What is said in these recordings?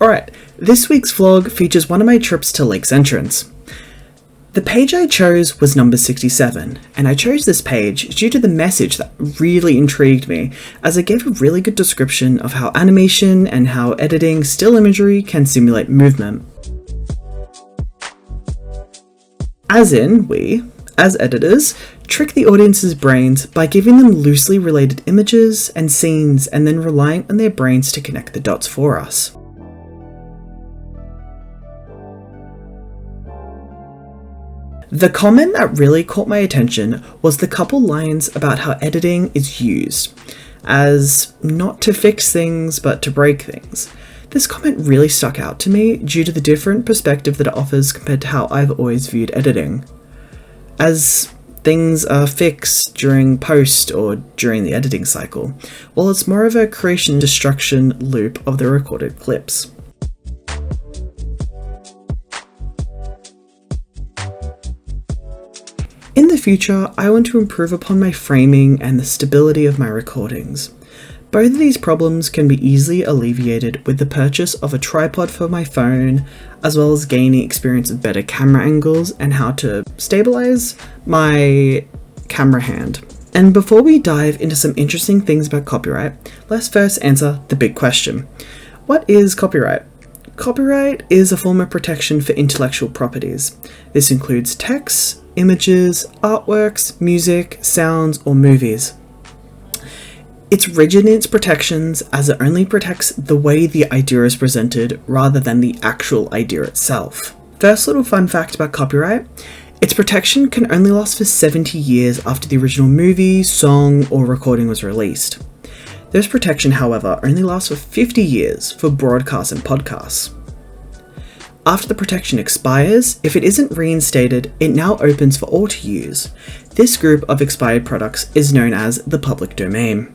Alright, this week's vlog features one of my trips to Lake's Entrance. The page I chose was number 67, and I chose this page due to the message that really intrigued me, as it gave a really good description of how animation and how editing still imagery can simulate movement. As in, we, as editors, trick the audience's brains by giving them loosely related images and scenes and then relying on their brains to connect the dots for us. The comment that really caught my attention was the couple lines about how editing is used, as not to fix things but to break things. This comment really stuck out to me due to the different perspective that it offers compared to how I've always viewed editing, as things are fixed during post or during the editing cycle, while it's more of a creation-destruction loop of the recorded clips. In the future, I want to improve upon my framing and the stability of my recordings. Both of these problems can be easily alleviated with the purchase of a tripod for my phone, as well as gaining experience of better camera angles and how to stabilize my camera hand. And before we dive into some interesting things about copyright, let's first answer the big question. What is copyright? Copyright is a form of protection for intellectual properties. This includes texts, images, artworks, music, sounds, or movies. It's rigid in its protections as it only protects the way the idea is presented rather than the actual idea itself. First little fun fact about copyright, its protection can only last for 70 years after the original movie, song, or recording was released. This protection, however, only lasts for 50 years for broadcasts and podcasts. After the protection expires, if it isn't reinstated, it now opens for all to use. This group of expired products is known as the public domain.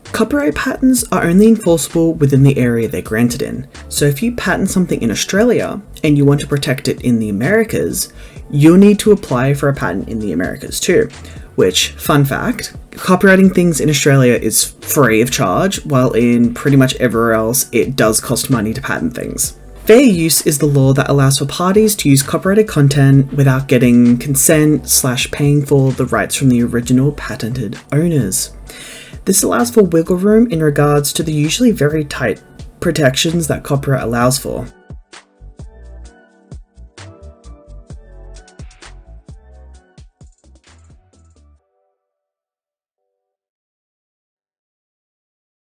Copyright patents are only enforceable within the area they're granted in, so if you patent something in Australia and you want to protect it in the Americas, you'll need to apply for a patent in the Americas too, which, fun fact, copywriting things in Australia is free of charge, while in pretty much everywhere else it does cost money to patent things. Fair use is the law that allows for parties to use copyrighted content without getting consent/paying for the rights from the original patented owners. This allows for wiggle room in regards to the usually very tight protections that copyright allows for.